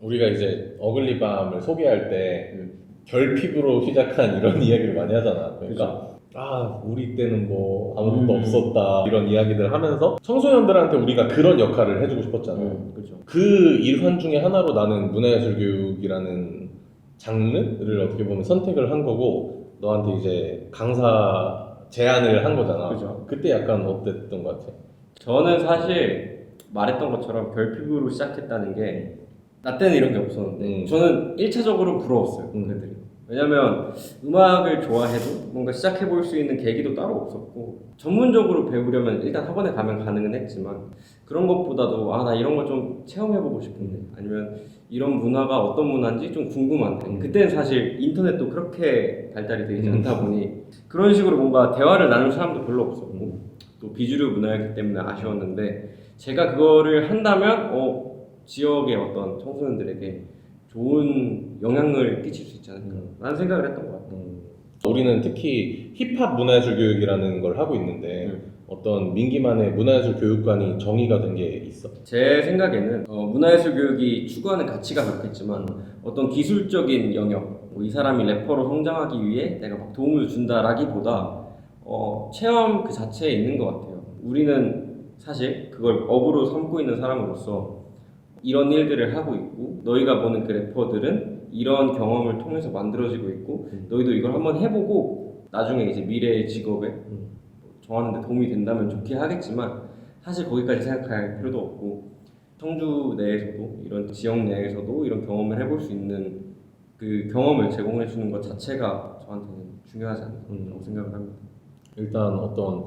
우리가 이제 어글리밤을 소개할 때 결핍으로 시작한 이런 이야기를 많이 하잖아. 그러니까 우리 때는 뭐 아무것도 없었다 이런 이야기들 하면서 청소년들한테 우리가 그런 역할을 해주고 싶었잖아. 그렇죠. 그 일환 중에 하나로 나는 문화예술교육이라는 장르를 어떻게 보면 선택을 한 거고 너한테 이제 강사 제안을 한 거잖아. 그죠. 그때 약간 어땠던 것 같아? 저는 사실 말했던 것처럼 결핍으로 시작했다는 게 나 때는 이런 게 없었는데 저는 1차적으로 부러웠어요. 그들이. 왜냐면 음악을 좋아해도 뭔가 시작해 볼 수 있는 계기도 따로 없었고 전문적으로 배우려면 일단 학원에 가면 가능은 했지만 그런 것보다도 나 이런 거 좀 체험해 보고 싶은데 아니면 이런 문화가 어떤 문화인지 좀 궁금한데 그때는 사실 인터넷도 그렇게 발달이 되지 않다 보니 그런 식으로 뭔가 대화를 나눌 사람도 별로 없었고 또 비주류 문화였기 때문에 아쉬웠는데 제가 그거를 한다면 지역의 어떤 청소년들에게 좋은 영향을 끼칠 수 있지 않을까 라는 생각을 했던 것 같아요. 우리는 특히 힙합 문화예술 교육이라는 걸 하고 있는데 어떤 민기만의 문화예술 교육관이 정의가 된 게 있어? 제 생각에는 문화예술 교육이 추구하는 가치가 그렇겠지만 어떤 기술적인 영역, 이 사람이 래퍼로 성장하기 위해 내가 막 도움을 준다라기보다 체험 그 자체에 있는 것 같아요. 우리는 사실 그걸 업으로 삼고 있는 사람으로서 이런 일들을 하고 있고 너희가 보는 그 래퍼들은 이런 경험을 통해서 만들어지고 있고 너희도 이걸 한번 해보고 나중에 이제 미래의 직업에 정하는 데 도움이 된다면 좋게 하겠지만 사실 거기까지 생각할 필요도 없고 청주 내에서도 이런 지역 내에서도 이런 경험을 해볼 수 있는 그 경험을 제공해 주는 것 자체가 저한테는 중요하지 않나라고 생각을 합니다. 일단 어떤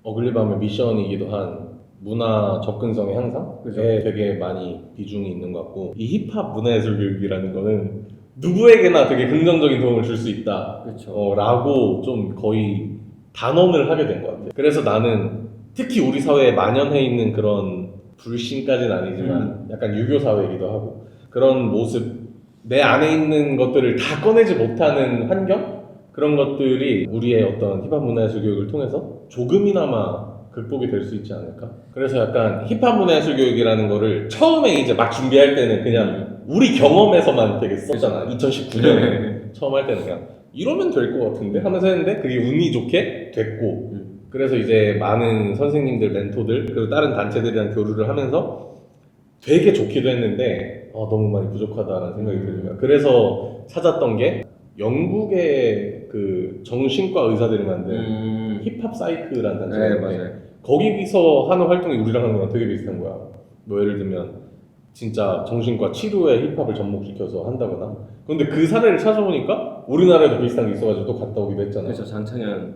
어글리밤의 미션이기도 한 문화 접근성의 향상에 그죠. 되게 많이 비중이 있는 것 같고 이 힙합 문화예술 교육이라는 거는 누구에게나 되게 긍정적인 도움을 줄 수 있다 그렇죠. 라고 좀 거의 단언을 하게 된 것 같아요. 그래서 나는 특히 우리 사회에 만연해 있는 그런 불신까지는 아니지만 약간 유교 사회이기도 하고 그런 모습 내 안에 있는 것들을 다 꺼내지 못하는 환경? 그런 것들이 우리의 어떤 힙합 문화예술 교육을 통해서 조금이나마 극복이 될 수 있지 않을까? 그래서 약간 힙합 문화예술 교육이라는 거를 처음에 이제 막 준비할 때는 그냥 우리 경험에서만 되게 썼잖아. 2019년에 처음 할 때는 그냥 이러면 될 것 같은데 하면서 했는데 그게 운이 좋게 됐고 그래서 이제 많은 선생님들, 멘토들 그리고 다른 단체들이랑 교류를 하면서 되게 좋기도 했는데 너무 많이 부족하다는 생각이 들어요. 그래서 찾았던 게 영국의 그 정신과 의사들이 만든 힙합 사이크라는 단체가 네, 있는데 맞아요. 거기서 하는 활동이 우리랑 하는 거랑 되게 비슷한 거야. 뭐 예를 들면 진짜 정신과 치료에 힙합을 접목시켜서 한다거나 근데 그 사례를 찾아보니까 우리나라에도 비슷한 게 있어가지고 또 갔다 오기도 했잖아. 그렇죠. 장창현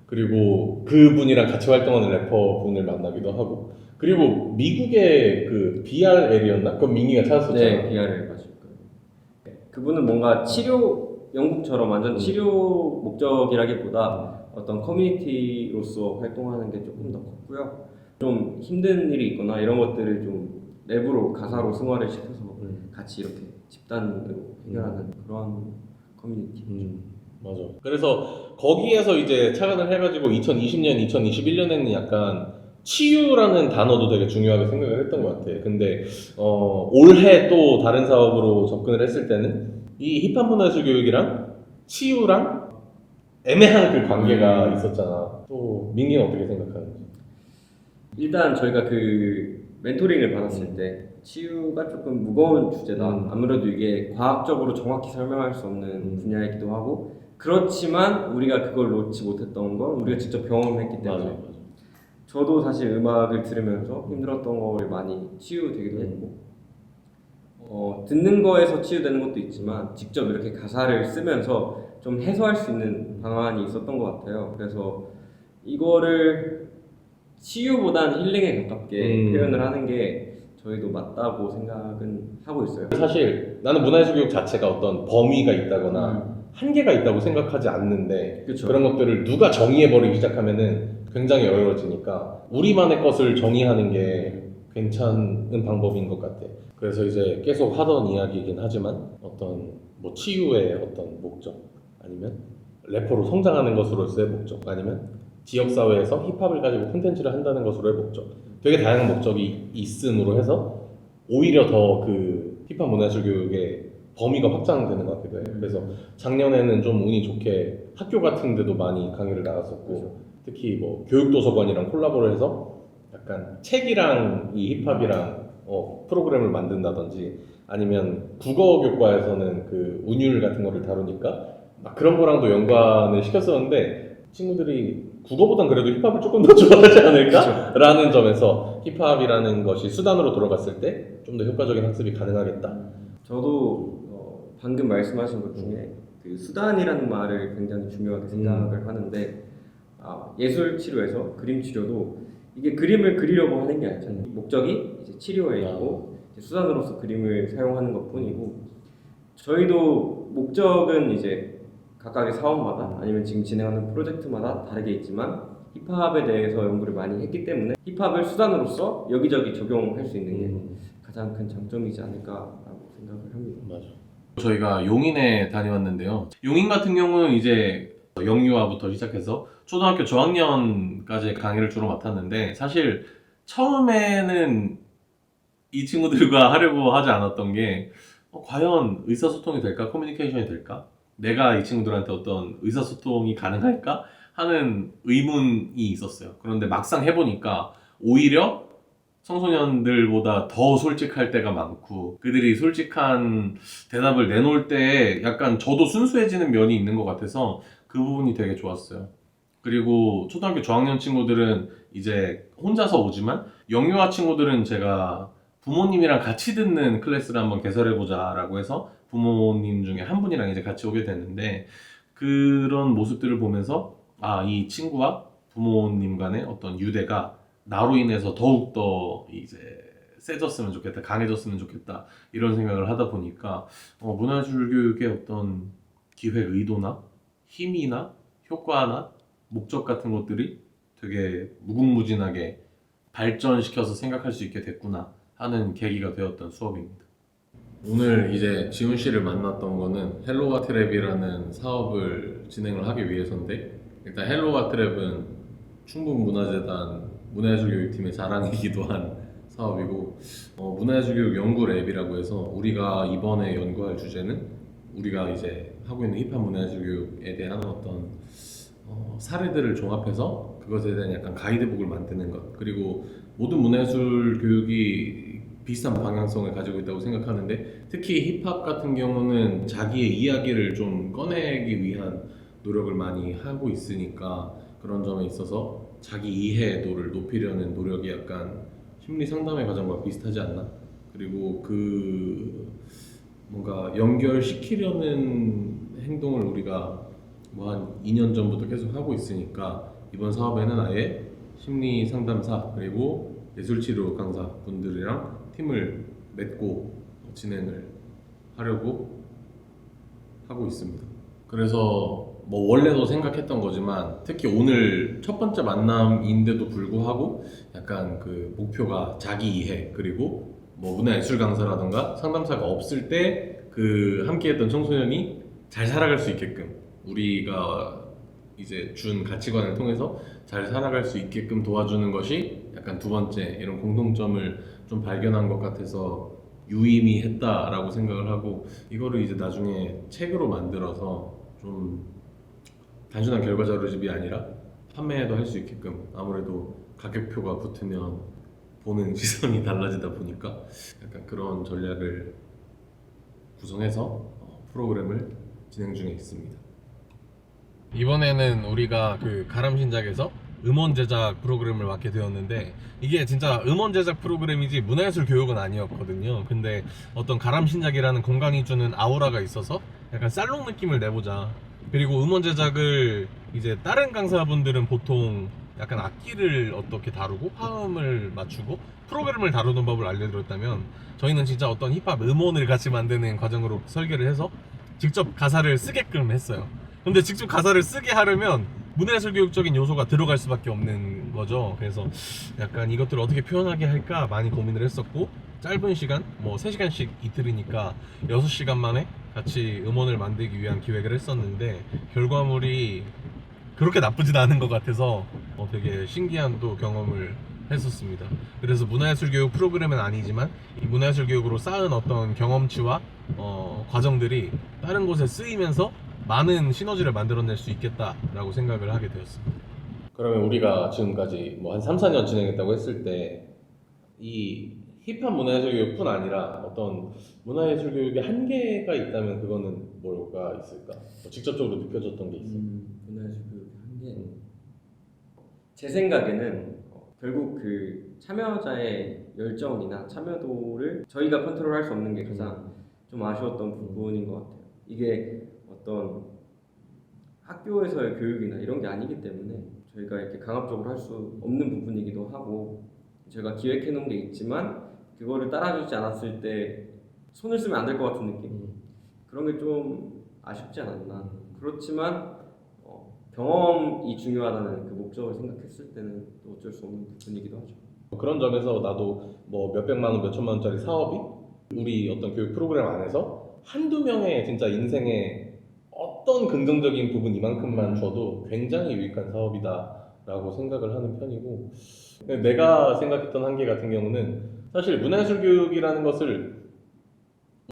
그리고 그분이랑 같이 활동하는 래퍼분을 만나기도 하고 그리고 미국의 그 BRL이었나? 그건 민기가 찾았었잖아. 네, BR을 맞을 거예요. 그분은 뭔가 치료 영국처럼 완전 치료 목적이라기보다 어떤 커뮤니티로서 활동하는 게 조금 더 컸고요. 좀 힘든 일이 있거나 이런 것들을 좀 랩으로 가사로 승화를 시켜서 같이 이렇게 집단으로 해결하는 그런 커뮤니티. 맞아. 그래서 거기에서 이제 착안을 해가지고 2020년, 2021년에는 약간 치유라는 단어도 되게 중요하게 생각을 했던 것 같아. 근데 올해 또 다른 사업으로 접근을 했을 때는 이 힙합 문화예술 교육이랑 치유랑 애매한 그 관계가 있었잖아. 또 민기는 어떻게 생각하는지? 일단 저희가 그 멘토링을 받았을 때 치유가 조금 무거운 주제다. 아무래도 이게 과학적으로 정확히 설명할 수 없는 분야이기도 하고 그렇지만 우리가 그걸 놓지 못했던 건 우리가 직접 경험했기 때문에 맞아. 저도 사실 음악을 들으면서 힘들었던 거를 많이 치유되기도 했고 듣는 거에서 치유되는 것도 있지만 직접 이렇게 가사를 쓰면서 좀 해소할 수 있는 방안이 있었던 것 같아요. 그래서 이거를 치유보다는 힐링에 가깝게 표현을 하는 게 저희도 맞다고 생각은 하고 있어요. 사실 나는 문화예술 교육 자체가 어떤 범위가 있다거나 한계가 있다고 생각하지 않는데 그쵸. 그런 것들을 누가 정의해버리기 시작하면은 굉장히 어려워지니까 우리만의 것을 정의하는 게 괜찮은 방법인 것 같아. 그래서 이제 계속 하던 이야기이긴 하지만 어떤 뭐 치유의 어떤 목적 아니면 래퍼로 성장하는 것으로서의 목적 아니면 지역사회에서 힙합을 가지고 콘텐츠를 한다는 것으로의 목적 되게 다양한 목적이 있음으로 해서 오히려 더 그 힙합 문화예술 교육의 범위가 확장되는 것 같기도 해요. 그래서 작년에는 좀 운이 좋게 학교 같은 데도 많이 강의를 나갔었고, 특히 뭐 교육도서관이랑 콜라보를 해서 약간 책이랑 이 힙합이랑 프로그램을 만든다든지, 아니면 국어교과에서는 그 운율 같은 거를 다루니까 막 그런 거랑도 연관을 시켰었는데, 친구들이 국어보단 그래도 힙합을 조금 더 좋아하지 않을까? 라는 점에서 힙합이라는 것이 수단으로 돌아갔을 때 좀 더 효과적인 학습이 가능하겠다. 저도 방금 말씀하신 것 중에 그 수단이라는 말을 굉장히 중요하게 생각을 하는데, 예술 치료에서 그림 치료도 이게 그림을 그리려고 하는 게 아니잖아요. 목적이 이제 치료에 있고 이제 수단으로서 그림을 사용하는 것뿐이고, 저희도 목적은 이제 각각의 사업마다 아니면 지금 진행하는 프로젝트마다 다르게 있지만 힙합에 대해서 연구를 많이 했기 때문에 힙합을 수단으로서 여기저기 적용할 수 있는 게 가장 큰 장점이지 않을까라고 생각을 합니다. 맞아. 저희가 용인에 다녀왔는데요. 용인 같은 경우는 이제 영유아부터 시작해서 초등학교 저학년까지 강의를 주로 맡았는데, 사실 처음에는 이 친구들과 하려고 하지 않았던 게 과연 의사소통이 될까? 커뮤니케이션이 될까? 내가 이 친구들한테 어떤 의사소통이 가능할까? 하는 의문이 있었어요. 그런데 막상 해보니까 오히려 청소년들보다 더 솔직할 때가 많고, 그들이 솔직한 대답을 내놓을 때 약간 저도 순수해지는 면이 있는 것 같아서 그 부분이 되게 좋았어요. 그리고 초등학교 저학년 친구들은 이제 혼자서 오지만, 영유아 친구들은 제가 부모님이랑 같이 듣는 클래스를 한번 개설해보자 라고 해서 부모님 중에 한 분이랑 이제 같이 오게 됐는데, 그런 모습들을 보면서 이 친구와 부모님 간의 어떤 유대가 나로 인해서 더욱더 이제 세졌으면 좋겠다, 강해졌으면 좋겠다, 이런 생각을 하다 보니까 문화예술 교육의 어떤 기획 의도나 힘이나 효과나 목적 같은 것들이 되게 무궁무진하게 발전시켜서 생각할 수 있게 됐구나 하는 계기가 되었던 수업입니다. 오늘 이제 지훈 씨를 만났던 거는 헬로와 트랩이라는 사업을 진행을 하기 위해서인데, 일단 헬로와 트랩은 충북문화재단 문화예술교육팀의 자랑이기도 한 사업이고, 문화예술교육 연구랩이라고 해서 우리가 이번에 연구할 주제는 우리가 이제 하고 있는 힙합 문화예술교육에 대한 어떤 사례들을 종합해서 그것에 대한 약간 가이드북을 만드는 것, 그리고 모든 문화예술 교육이 비슷한 방향성을 가지고 있다고 생각하는데, 특히 힙합 같은 경우는 자기의 이야기를 좀 꺼내기 위한 노력을 많이 하고 있으니까, 그런 점에 있어서 자기 이해도를 높이려는 노력이 약간 심리 상담의 과정과 비슷하지 않나? 그리고 그 뭔가 연결시키려는 행동을 우리가 뭐 한 2년 전부터 계속 하고 있으니까, 이번 사업에는 아예 심리 상담사 그리고 예술치료 강사 분들이랑 팀을 맺고 진행을 하려고 하고 있습니다. 그래서 뭐 원래도 생각했던 거지만, 특히 오늘 첫 번째 만남인데도 불구하고 약간 그 목표가 자기 이해, 그리고 뭐 문화예술 강사라든가 상담사가 없을 때 그 함께했던 청소년이 잘 살아갈 수 있게끔, 우리가 이제 준 가치관을 통해서 잘 살아갈 수 있게끔 도와주는 것이 약간 두 번째 이런 공통점을 좀 발견한 것 같아서 유의미했다라고 생각을 하고, 이거를 이제 나중에 책으로 만들어서 좀 단순한 결과 자료집이 아니라 판매도 할 수 있게끔, 아무래도 가격표가 붙으면 보는 시선이 달라지다 보니까 약간 그런 전략을 구성해서 프로그램을 진행 중에 있습니다. 이번에는 우리가 그 가람신작에서 음원 제작 프로그램을 맡게 되었는데, 이게 진짜 음원 제작 프로그램이지 문화예술 교육은 아니었거든요. 근데 어떤 가람신작이라는 공간이 주는 아우라가 있어서 약간 살롱 느낌을 내보자. 그리고 음원 제작을 이제 다른 강사분들은 보통 약간 악기를 어떻게 다루고 화음을 맞추고 프로그램을 다루는 법을 알려드렸다면, 저희는 진짜 어떤 힙합 음원을 같이 만드는 과정으로 설계를 해서 직접 가사를 쓰게끔 했어요. 근데 직접 가사를 쓰게 하려면 문화예술 교육적인 요소가 들어갈 수밖에 없는 거죠. 그래서 약간 이것들을 어떻게 표현하게 할까 많이 고민을 했었고, 짧은 시간, 뭐 3시간씩 이틀이니까 6시간 만에 같이 음원을 만들기 위한 기획을 했었는데, 결과물이 그렇게 나쁘진 않은 것 같아서 되게 신기한 또 경험을 했었습니다. 그래서 문화예술 교육 프로그램은 아니지만 이 문화예술 교육으로 쌓은 어떤 경험치와 과정들이 다른 곳에 쓰이면서 많은 시너지를 만들어낼 수 있겠다라고 생각을 하게 되었습니다. 그러면 우리가 지금까지 뭐 한 3, 4년 진행했다고 했을 때 이 힙합 문화예술 교육뿐 아니라 어떤 문화예술 교육의 한계가 있다면 그거는 뭐가 있을까? 뭐 직접적으로 느껴졌던 게 있어요? 문화예술 교육의 한계. 제 생각에는 결국 그 참여자의 열정이나 참여도를 저희가 컨트롤할 수 없는 게 가장 좀 아쉬웠던 부분인 것 같아요. 이게 어떤 학교에서의 교육이나 이런 게 아니기 때문에 저희가 이렇게 강압적으로 할 수 없는 부분이기도 하고, 저희가 기획해 놓은 게 있지만 그거를 따라주지 않았을 때 손을 쓰면 안 될 것 같은 느낌, 그런 게 좀 아쉽지 않았나. 그렇지만 경험이 중요하다는 그 목적을 생각했을 때는 또 어쩔 수 없는 부분이기도 하죠. 그런 점에서 나도 뭐 몇백만 원, 몇천만 원짜리 사업이 우리 어떤 교육 프로그램 안에서 한두 명의 진짜 인생에 어떤 긍정적인 부분 이만큼만 줘도 굉장히 유익한 사업이다라고 생각을 하는 편이고, 내가 생각했던 한계 같은 경우는 사실 문화예술 교육이라는 것을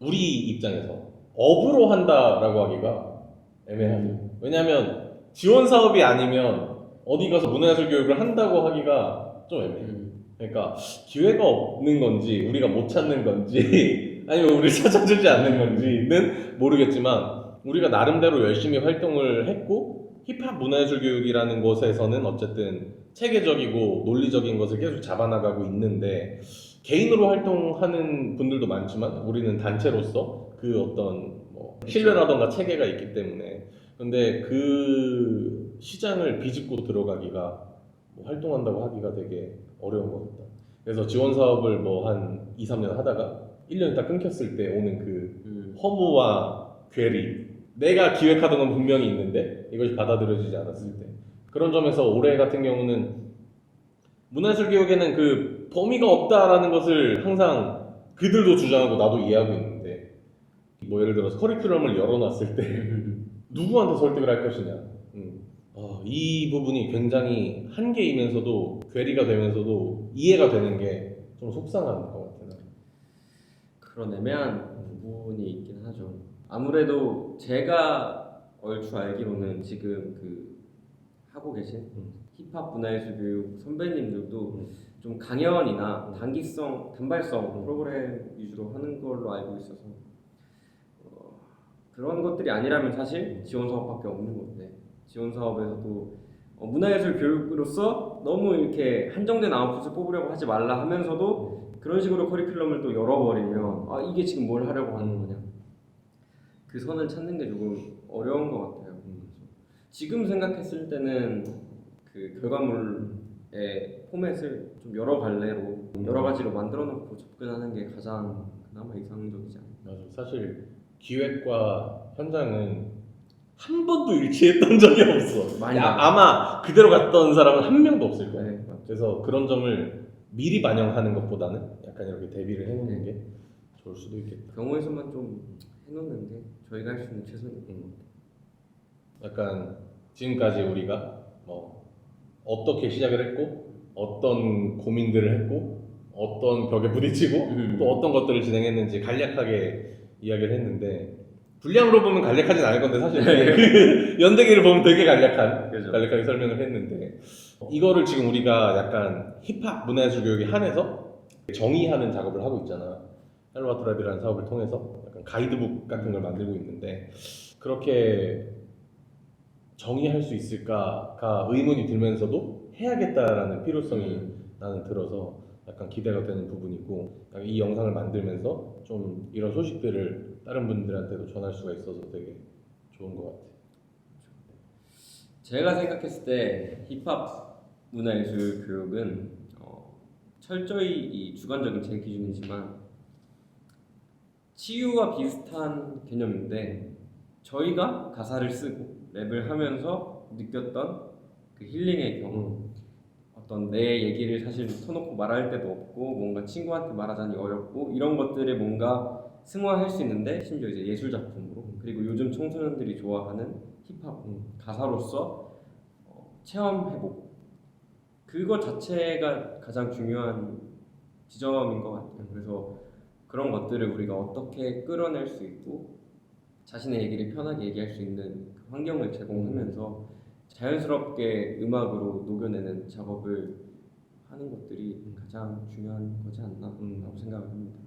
우리 입장에서 업으로 한다라고 하기가 애매하죠. 왜냐하면 지원 사업이 아니면 어디 가서 문화예술 교육을 한다고 하기가 좀 애매해요. 그러니까 기회가 없는 건지 우리가 못 찾는 건지 아니면 우리를 찾아주지 않는 건지는 모르겠지만 우리가 나름대로 열심히 활동을 했고, 힙합 문화예술 교육이라는 곳에서는 어쨌든 체계적이고 논리적인 것을 계속 잡아나가고 있는데, 개인으로 활동하는 분들도 많지만 우리는 단체로서 그 어떤 뭐 신뢰라던가 체계가 있기 때문에, 근데 그 시장을 비집고 들어가기가 뭐 활동한다고 하기가 되게 어려운 것 같다. 그래서 지원 사업을 뭐 한 2, 3년 하다가 1년 있다 끊겼을 때 오는 그 허무와 괴리, 내가 기획하던 건 분명히 있는데 이것이 받아들여지지 않았을 때, 그런 점에서 올해 같은 경우는 문화예술 교육에는 그 범위가 없다라는 것을 항상 그들도 주장하고 나도 이해하고 있는데, 뭐 예를 들어서 커리큘럼을 열어놨을 때 누구한테 설득을 할 것이냐, 이 부분이 굉장히 한계이면서도 괴리가 되면서도 이해가 되는 게 좀 속상한 것 같아요. 그런 애매한 부분이 있긴 하죠. 아무래도 제가 얼추 알기로는 지금 그 하고 계신 힙합 문화예술 교육 선배님들도 좀 강연이나 단기성, 단발성 프로그램 위주로 하는 걸로 알고 있어서 그런 것들이 아니라면 사실 지원 사업밖에 없는 건데, 지원 사업에서도 문화예술 교육으로서 너무 이렇게 한정된 아웃풋을 뽑으려고 하지 말라 하면서도 그런 식으로 커리큘럼을 또 열어버리면 이게 지금 뭘 하려고 하는 거냐, 그 선을 찾는 게 조금 어려운 것 같아요. 지금 생각했을 때는 그 결과물의 포맷을 좀 여러 갈래로 여러 가지로 만들어 놓고 접근하는 게 가장 그나마 이상적이지 않나. 맞아. 사실 기획과 현장은 한 번도 일치했던 적이 없어. 많이 아마 그대로 갔던 사람은 한 명도 없을 거야. 네. 그래서 그런 점을 미리 반영하는 것보다는 약간 이렇게 대비를 해놓는 게 좋을 수도 있겠다. 경우의 수만 좀 해놓는 게 저희가 할 수 있는 최선입니다. 약간 지금까지 우리가 뭐 어떻게 시작을 했고 어떤 고민들을 했고 어떤 벽에 부딪히고 또 어떤 것들을 진행했는지 간략하게 이야기를 했는데, 분량으로 보면 간략하진 않을 건데 사실 그 연대기를 보면 되게 그죠. 간략하게 설명을 했는데, 이거를 지금 우리가 약간 힙합 문화예술 교육에 한해서 정의하는 작업을 하고 있잖아. 헬로와트랩이라는 사업을 통해서 약간 가이드북 같은 걸 만들고 있는데, 그렇게 정의할 수 있을까가 의문이 들면서도 해야겠다라는 필요성이 나는 들어서 약간 기대가 되는 부분이고, 이 영상을 만들면서 좀 이런 소식들을 다른 분들한테도 전할 수가 있어서 되게 좋은 것 같아요. 제가 생각했을 때 힙합 문화예술 교육은 철저히 이 주관적인 제 기준이지만 치유와 비슷한 개념인데, 저희가 가사를 쓰고 랩을 하면서 느꼈던 그 힐링의 경험, 어떤 내 얘기를 사실 터놓고 말할 데도 없고 뭔가 친구한테 말하자니 어렵고 이런 것들을 뭔가 승화할 수 있는데, 심지어 이제 예술 작품으로, 그리고 요즘 청소년들이 좋아하는 힙합 가사로서 체험 회복, 그 그거 자체가 가장 중요한 지점인 것 같아요. 그래서 그런 것들을 우리가 어떻게 끌어낼 수 있고 자신의 얘기를 편하게 얘기할 수 있는 그 환경을 제공하면서 자연스럽게 음악으로 녹여내는 작업을 하는 것들이 가장 중요한 거지 않나라고 생각을 합니다.